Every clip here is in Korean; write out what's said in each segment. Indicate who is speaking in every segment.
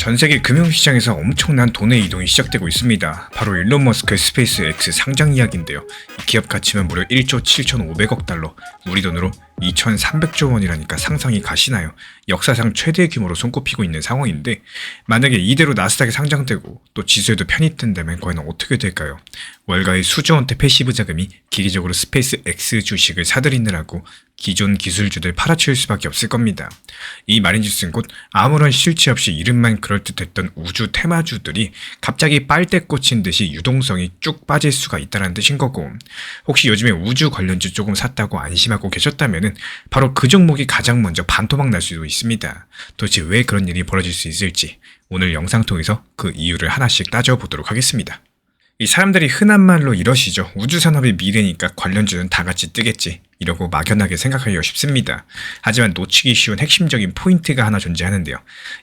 Speaker 1: 전 세계 금융시장에서 엄청난 돈의 이동이 시작되고 있습니다. 바로 일론 머스크의 스페이스 X 상장 이야기인데요. 이 기업 가치는 무려 1조 7,500억 달러, 우리 돈으로 2,300조 원이라니까 상상이 가시나요? 역사상 최대 규모로 손꼽히고 있는 상황인데, 만약에 이대로 나스닥에 상장되고 또 지수에도 편입된다면 과연 어떻게 될까요? 월가의 수조 원대 패시브 자금이 기계적으로 스페이스 X 주식을 사들이느라고 기존 기술주들 팔아치울 수밖에 없을 겁니다. 이 말인즉슨 곧 아무런 실체 없이 이름만 그럴듯했던 우주 테마주들이 갑자기 빨대 꽂힌 듯이 유동성이 쭉 빠질 수가 있다는 뜻인 거고, 혹시 요즘에 우주 관련주 조금 샀다고 안심하고 계셨다면은 바로 그 종목이 가장 먼저 반토막 날 수도 있습니다. 도대체 왜 그런 일이 벌어질 수 있을지 오늘 영상 통해서 그 이유를 하나씩 따져보도록 하겠습니다. 이 사람들이 흔한 말로 이러시죠. 우주산업이 미래니까 관련주는 다 같이 뜨겠지, 이러고 막연하게 생각하기가 쉽습니다. 하지만 놓치기 쉬운 핵심적인 포인트가 하나 존재하는데요.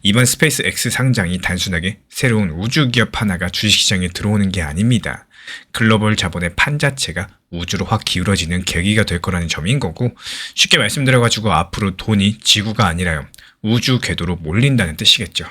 Speaker 1: 이번 스페이스 X 상장이 단순하게 새로운 우주기업 하나가 주식시장에 들어오는 게 아닙니다. 글로벌 자본의 판 자체가 우주로 확 기울어지는 계기가 될 거라는 점인 거고, 쉽게 말씀드려가지고 앞으로 돈이 지구가 아니라요, 우주 궤도로 몰린다는 뜻이겠죠.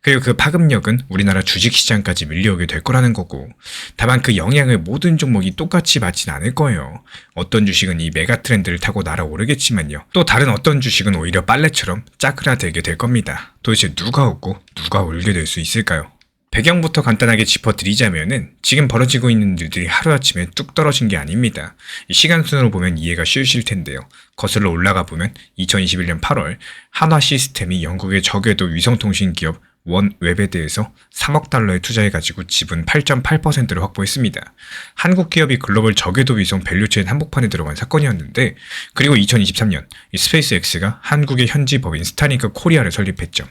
Speaker 1: 그리고 그 파급력은 우리나라 주식시장까지 밀려오게 될 거라는 거고, 다만 그 영향을 모든 종목이 똑같이 받진 않을 거예요. 어떤 주식은 이 메가 트렌드를 타고 날아오르겠지만요, 또 다른 어떤 주식은 오히려 빨래처럼 짜그라들게 될 겁니다. 도대체 누가 웃고 누가 울게 될 수 있을까요? 배경부터 간단하게 짚어드리자면은 지금 벌어지고 있는 일들이 하루아침에 뚝 떨어진 게 아닙니다. 시간순으로 보면 이해가 쉬우실 텐데요. 거슬러 올라가 보면 2021년 8월 한화 시스템이 영국의 저궤도 위성통신 기업 원웹에 대해서 3억 달러에 투자해가지고 지분 8.8%를 확보했습니다. 한국 기업이 글로벌 저궤도 위성 밸류체인 한복판에 들어간 사건이었는데, 그리고 2023년 이 스페이스 X가 한국의 현지 법인 스타링크 코리아를 설립했죠.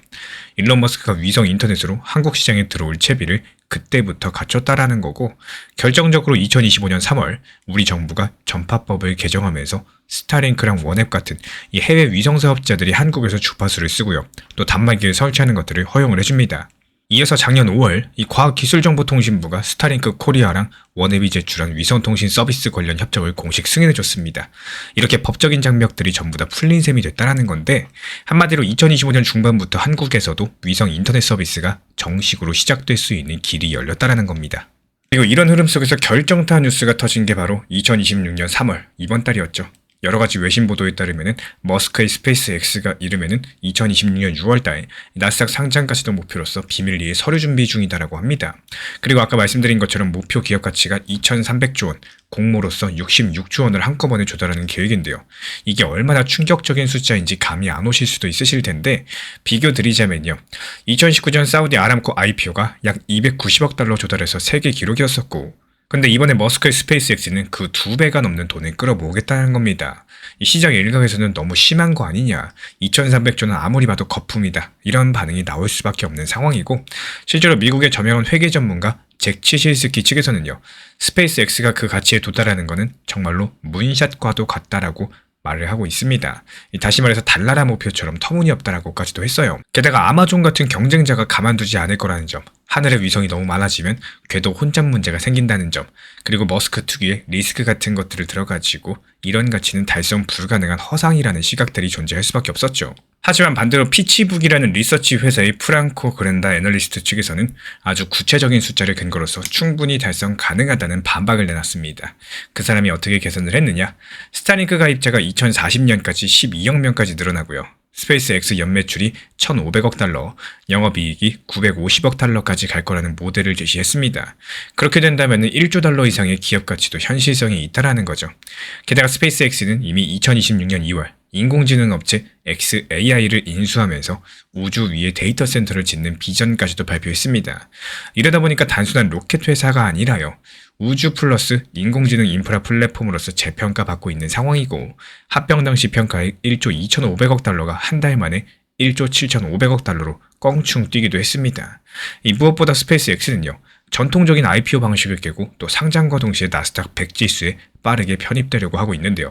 Speaker 1: 일론 머스크가 위성 인터넷으로 한국 시장에 들어올 채비를 그때부터 갖췄다라는 거고, 결정적으로 2025년 3월 우리 정부가 전파법을 개정하면서 스타링크랑 원앱 같은 이 해외 위성 사업자들이 한국에서 주파수를 쓰고요, 또 단말기를 설치하는 것들을 허용을 해줍니다. 이어서 작년 5월 이 과학기술정보통신부가 스타링크 코리아랑 원앱이 제출한 위성통신 서비스 관련 협정을 공식 승인해줬습니다. 이렇게 법적인 장벽들이 전부 다 풀린 셈이 됐다는 건데, 한마디로 2025년 중반부터 한국에서도 위성 인터넷 서비스가 정식으로 시작될 수 있는 길이 열렸다는 겁니다. 그리고 이런 흐름 속에서 결정타 뉴스가 터진 게 바로 2026년 3월 이번 달이었죠. 여러가지 외신 보도에 따르면 머스크의 스페이스 X가 이르면 2026년 6월달 나스닥 상장까지도 목표로서 비밀리에 서류 준비 중이다라고 합니다. 그리고 아까 말씀드린 것처럼 목표 기업 가치가 2,300조 원, 공모로서 66조 원을 한꺼번에 조달하는 계획인데요. 이게 얼마나 충격적인 숫자인지 감이 안 오실 수도 있으실 텐데, 비교 드리자면요, 2019년 사우디 아람코 IPO가 약 290억 달러 조달해서 세계 기록이었었고, 근데 이번에 머스크의 스페이스 X는 그 2배가 넘는 돈을 끌어모으겠다는 겁니다. 이 시장 일각에서는 너무 심한 거 아니냐, 2,300조는 아무리 봐도 거품이다, 이런 반응이 나올 수밖에 없는 상황이고, 실제로 미국의 저명한 회계 전문가 잭 치실스키 측에서는요, 스페이스 X가 그 가치에 도달하는 것은 정말로 문샷과도 같다라고 말을 하고 있습니다. 다시 말해서 달나라 목표처럼 터무니없다라고까지도 했어요. 게다가 아마존 같은 경쟁자가 가만두지 않을 거라는 점, 하늘에 위성이 너무 많아지면 궤도 혼잡 문제가 생긴다는 점, 그리고 머스크 특유의 리스크 같은 것들을 들어가지고 이런 가치는 달성 불가능한 허상이라는 시각들이 존재할 수밖에 없었죠. 하지만 반대로 피치북이라는 리서치 회사의 프랑코 그랜다 애널리스트 측에서는 아주 구체적인 숫자를 근거로서 충분히 달성 가능하다는 반박을 내놨습니다. 그 사람이 어떻게 계산을 했느냐? 스타링크 가입자가 2040년까지 12억 명까지 늘어나고요, 스페이스 X 연매출이 1,500억 달러, 영업이익이 950억 달러까지 갈 거라는 모델을 제시했습니다. 그렇게 된다면 1조 달러 이상의 기업 가치도 현실성이 있다라는 거죠. 게다가 스페이스 X는 이미 2026년 2월 인공지능 업체 xAI를 인수하면서 우주 위에 데이터 센터를 짓는 비전까지도 발표했습니다. 이러다 보니까 단순한 로켓 회사가 아니라요, 우주 플러스 인공지능 인프라 플랫폼으로서 재평가받고 있는 상황이고, 합병 당시 평가액 1조 2,500억 달러가 한 달 만에 1조 7,500억 달러로 껑충 뛰기도 했습니다. 이 무엇보다 스페이스 X는요, 전통적인 IPO 방식을 깨고 또 상장과 동시에 나스닥 100 지수에 빠르게 편입되려고 하고 있는데요.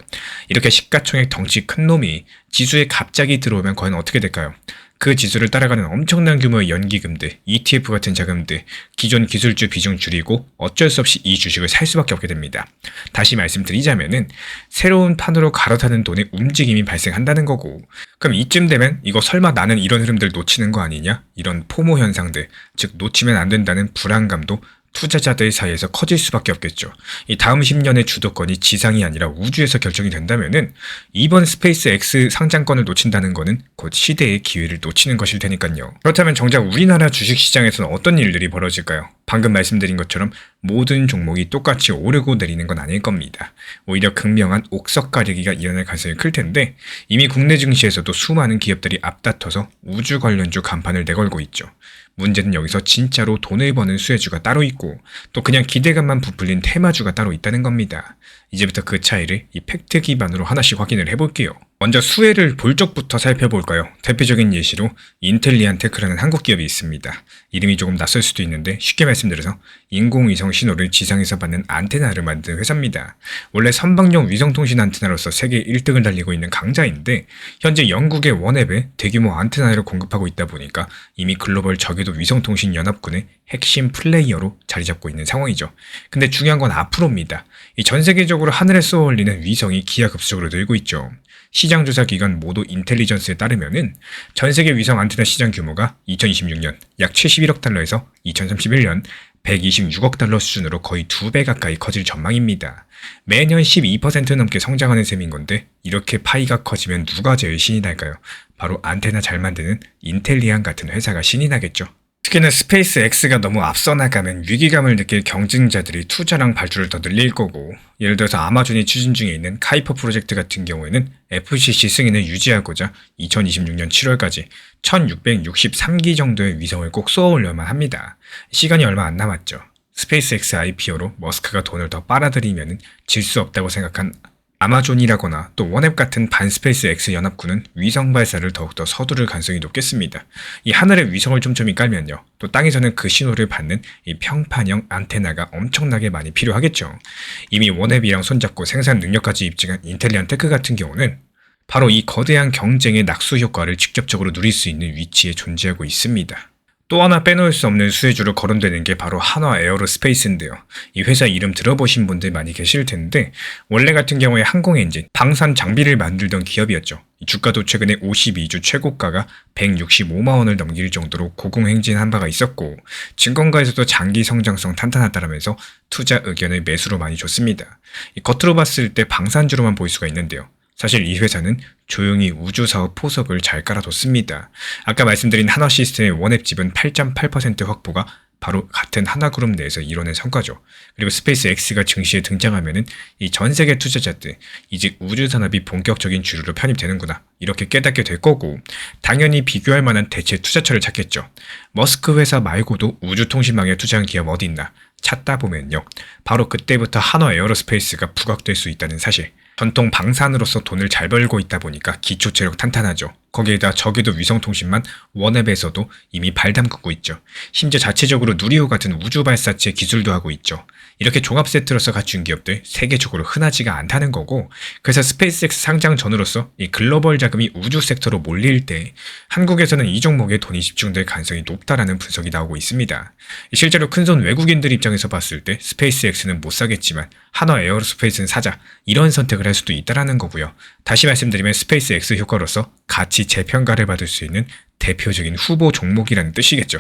Speaker 1: 이렇게 시가총액 덩치 큰 놈이 지수에 갑자기 들어오면 과연 어떻게 될까요? 그 지수를 따라가는 엄청난 규모의 연기금들, ETF 같은 자금들, 기존 기술주 비중 줄이고 어쩔 수 없이 이 주식을 살 수밖에 없게 됩니다. 다시 말씀드리자면은 새로운 판으로 갈아타는 돈의 움직임이 발생한다는 거고, 그럼 이쯤 되면 이거 설마 나는 이런 흐름들 놓치는 거 아니냐? 이런 포모 현상들, 즉 놓치면 안 된다는 불안감도 투자자들 사이에서 커질 수밖에 없겠죠. 이 다음 10년의 주도권이 지상이 아니라 우주에서 결정이 된다면은 이번 스페이스 X 상장권을 놓친다는 거는 곧 시대의 기회를 놓치는 것일 테니까요. 그렇다면 정작 우리나라 주식시장에서는 어떤 일들이 벌어질까요? 방금 말씀드린 것처럼 모든 종목이 똑같이 오르고 내리는 건 아닐 겁니다. 오히려 극명한 옥석 가리기가 일어날 가능성이 클 텐데 이미 국내 증시에서도 수많은 기업들이 앞다퉈서 우주 관련주 간판을 내걸고 있죠. 문제는 여기서 진짜로 돈을 버는 수혜주가 따로 있고 또 그냥 기대감만 부풀린 테마주가 따로 있다는 겁니다. 이제부터 그 차이를 이 팩트 기반으로 하나씩 확인을 해볼게요. 먼저 수혜를 볼 적부터 살펴볼까요? 대표적인 예시로 인텔리안테크라는 한국 기업이 있습니다. 이름이 조금 낯설 수도 있는데 쉽게 말씀드려서 인공위성 신호를 지상에서 받는 안테나를 만드는 회사입니다. 원래 선박용 위성통신 안테나로서 세계 1등을 달리고 있는 강자인데 현재 영국의 원앱에 대규모 안테나를 공급하고 있다 보니까 이미 글로벌 저궤도 위성통신 연합군의 핵심 플레이어로 자리 잡고 있는 상황이죠. 근데 중요한 건 앞으로입니다. 이 전 세계적으로 하늘에 쏘아 올리는 위성이 기하급수적으로 늘고 있죠. 시장조사 기관 모두 인텔리전스에 따르면은 전 세계 위성 안테나 시장 규모가 2026년 약 71억 달러에서 2031년 126억 달러 수준으로 거의 2배 가까이 커질 전망입니다. 매년 12% 넘게 성장하는 셈인 건데 이렇게 파이가 커지면 누가 제일 신이 날까요? 바로 안테나 잘 만드는 인텔리안 같은 회사가 신이 나겠죠. 특히나 스페이스 X가 너무 앞서 나가면 위기감을 느낄 경쟁자들이 투자랑 발주를 더 늘릴 거고, 예를 들어서 아마존이 추진 중에 있는 카이퍼 프로젝트 같은 경우에는 FCC 승인을 유지하고자 2026년 7월까지 1663기 정도의 위성을 꼭 쏘아올려만 합니다. 시간이 얼마 안 남았죠. 스페이스 X IPO로 머스크가 돈을 더 빨아들이면 질 수 없다고 생각한 아마존이라거나 또 원앱 같은 반스페이스 X 연합군은 위성 발사를 더욱더 서두를 가능성이 높겠습니다. 이 하늘에 위성을 촘촘히 깔면요, 또 땅에서는 그 신호를 받는 이 평판형 안테나가 엄청나게 많이 필요하겠죠. 이미 원앱이랑 손잡고 생산 능력까지 입증한 인텔리안테크 같은 경우는 바로 이 거대한 경쟁의 낙수 효과를 직접적으로 누릴 수 있는 위치에 존재하고 있습니다. 또 하나 빼놓을 수 없는 수혜주로 거론되는 게 바로 한화 에어로스페이스인데요. 이 회사 이름 들어보신 분들 많이 계실 텐데 원래 같은 경우에 항공엔진, 방산 장비를 만들던 기업이었죠. 주가도 최근에 52주 최고가가 165만 원을 넘길 정도로 고공행진한 바가 있었고 증권가에서도 장기 성장성 탄탄하다라면서 투자 의견을 매수로 많이 줬습니다. 겉으로 봤을 때 방산주로만 보일 수가 있는데요. 사실 이 회사는 조용히 우주사업 포석을 잘 깔아뒀습니다. 아까 말씀드린 한화시스템의 원앱집은 8.8% 확보가 바로 같은 하나그룹 내에서 이뤄낸 성과죠. 그리고 스페이스 X가 증시에 등장하면은 이 전 세계 투자자들, 이제 우주산업이 본격적인 주류로 편입되는구나, 이렇게 깨닫게 될 거고, 당연히 비교할 만한 대체 투자처를 찾겠죠. 머스크 회사 말고도 우주통신망에 투자한 기업 어디 있나 찾다 보면요, 바로 그때부터 한화 에어로스페이스가 부각될 수 있다는 사실. 전통 방산으로서 돈을 잘 벌고 있다 보니까 기초 체력 탄탄하죠. 거기에다 저궤도 위성통신만 원앱에서도 이미 발 담그고 있죠. 심지어 자체적으로 누리호 같은 우주 발사체 기술도 하고 있죠. 이렇게 종합 세트로서 갖춘 기업들 세계적으로 흔하지가 않다는 거고, 그래서 스페이스X 상장 전으로서 이 글로벌 자금이 우주 섹터로 몰릴 때 한국에서는 이 종목에 돈이 집중될 가능성이 높다라는 분석이 나오고 있습니다. 실제로 큰손 외국인들 입장에서 봤을 때 스페이스X는 못 사겠지만 한화 에어로스페이스는 사자, 이런 선택을 할 수도 있다라는 거고요. 다시 말씀드리면 스페이스X 효과로서 가치 재평가를 받을 수 있는 대표적인 후보 종목이라는 뜻이겠죠.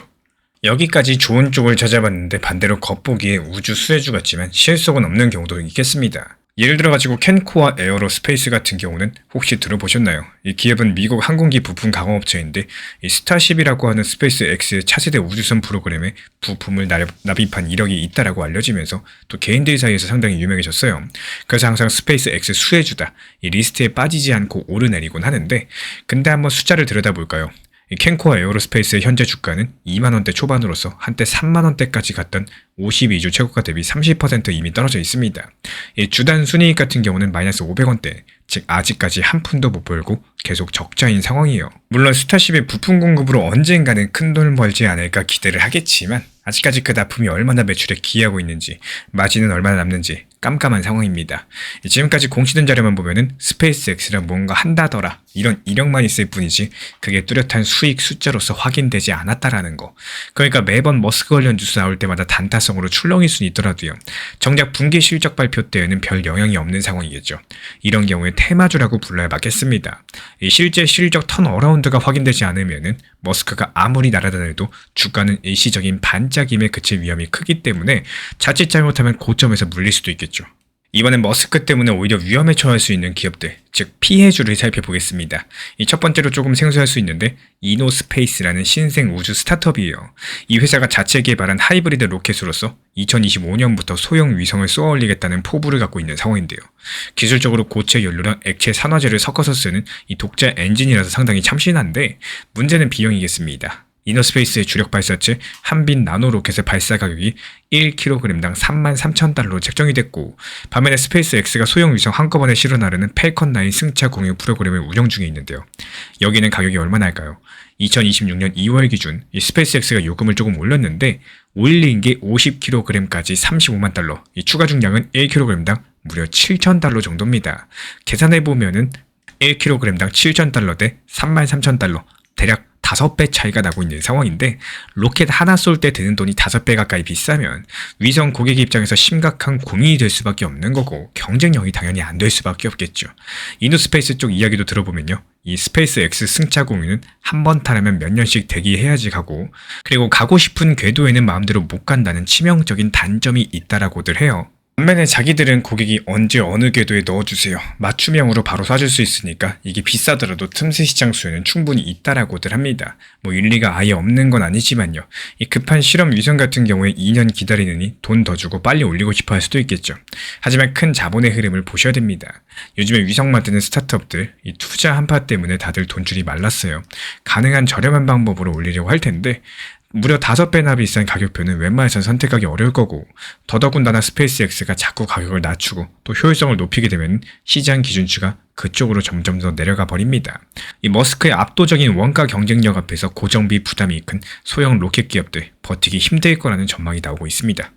Speaker 1: 여기까지 좋은 쪽을 찾아봤는데 반대로 겉보기에 우주 수혜주 같지만 실속은 없는 경우도 있겠습니다. 예를 들어가지고 켄코와 에어로스페이스 같은 경우는 혹시 들어보셨나요? 이 기업은 미국 항공기 부품 가공업체인데 이 스타쉽이라고 하는 스페이스 X의 차세대 우주선 프로그램에 부품을 납입한 이력이 있다라고 알려지면서 또 개인들 사이에서 상당히 유명해졌어요. 그래서 항상 스페이스 X 수혜주다, 이 리스트에 빠지지 않고 오르내리곤 하는데, 근데 한번 숫자를 들여다볼까요? 이 켄코와 에어로스페이스의 현재 주가는 2만원대 초반으로서 한때 3만원대까지 갔던 52주 최고가 대비 30% 이미 떨어져 있습니다. 이 주단 순이익 같은 경우는 마이너스 500원대, 즉 아직까지 한 푼도 못 벌고 계속 적자인 상황이에요. 물론 스타쉽의 부품 공급으로 언젠가는 큰돈을 벌지 않을까 기대를 하겠지만 아직까지 그 납품이 얼마나 매출에 기여하고 있는지, 마진은 얼마나 남는지 깜깜한 상황입니다. 지금까지 공시된 자료만 보면은 스페이스X랑 뭔가 한다더라, 이런 이력만 있을 뿐이지 그게 뚜렷한 수익 숫자로서 확인되지 않았다라는 거. 그러니까 매번 머스크 관련 뉴스 나올 때마다 단타성으로 출렁일 수는 있더라도요. 정작 분기 실적 발표 때에는 별 영향이 없는 상황이겠죠. 이런 경우에 테마주라고 불러야 맞겠습니다. 이 실제 실적 턴어라운드가 확인되지 않으면은 머스크가 아무리 날아다녀도 주가는 일시적인 반짝임에 그칠 위험이 크기 때문에 자칫 잘못하면 고점에서 물릴 수도 있겠죠. 이번엔 머스크 때문에 오히려 위험에 처할 수 있는 기업들, 즉 피해주를 살펴보겠습니다. 이 첫 번째로 조금 생소할 수 있는데 이노스페이스라는 신생 우주 스타트업이에요. 이 회사가 자체 개발한 하이브리드 로켓으로서 2025년부터 소형 위성을 쏘아 올리겠다는 포부를 갖고 있는 상황인데요. 기술적으로 고체 연료랑 액체 산화제를 섞어서 쓰는 이 독자 엔진이라서 상당히 참신한데 문제는 비용이겠습니다. 이노스페이스의 주력 발사체 한빈 나노 로켓의 발사 가격이 1kg당 33,000달러로 책정이 됐고, 반면에 스페이스X가 소형 위성 한꺼번에 실어 나르는 펠컨 9 승차 공유 프로그램을 운영 중에 있는데요. 여기는 가격이 얼마나 할까요? 2026년 2월 기준 이 스페이스X가 요금을 조금 올렸는데 올린 게 50kg까지 35만 달러, 이 추가 중량은 1kg당 무려 7,000달러 정도입니다. 계산해보면은 1kg당 7,000달러 대 33,000달러, 대략 5배 차이가 나고 있는 상황인데, 로켓 하나 쏠 때 드는 돈이 5배 가까이 비싸면 위성 고객 입장에서 심각한 고민이 될 수밖에 없는 거고, 경쟁력이 당연히 안 될 수밖에 없겠죠. 이노스페이스 쪽 이야기도 들어보면요, 이 스페이스 X 승차 공유는 한 번 타려면 몇 년씩 대기해야지 가고, 그리고 가고 싶은 궤도에는 마음대로 못 간다는 치명적인 단점이 있다라고들 해요. 반면에 자기들은 고객이 언제 어느 궤도에 넣어주세요, 맞춤형으로 바로 쏴줄 수 있으니까 이게 비싸더라도 틈새 시장 수요는 충분히 있다라고들 합니다. 뭐 일리가 아예 없는 건 아니지만요. 이 급한 실험 위성 같은 경우에 2년 기다리느니 돈 더 주고 빨리 올리고 싶어 할 수도 있겠죠. 하지만 큰 자본의 흐름을 보셔야 됩니다. 요즘에 위성 만드는 스타트업들, 이 투자 한파 때문에 다들 돈줄이 말랐어요. 가능한 저렴한 방법으로 올리려고 할 텐데 무려 5배나 비싼 가격표는 웬만해선 선택하기 어려울 거고, 더더군다나 스페이스X가 자꾸 가격을 낮추고 또 효율성을 높이게 되면 시장 기준치가 그쪽으로 점점 더 내려가 버립니다. 이 머스크의 압도적인 원가 경쟁력 앞에서 고정비 부담이 큰 소형 로켓 기업들 버티기 힘들 거라는 전망이 나오고 있습니다.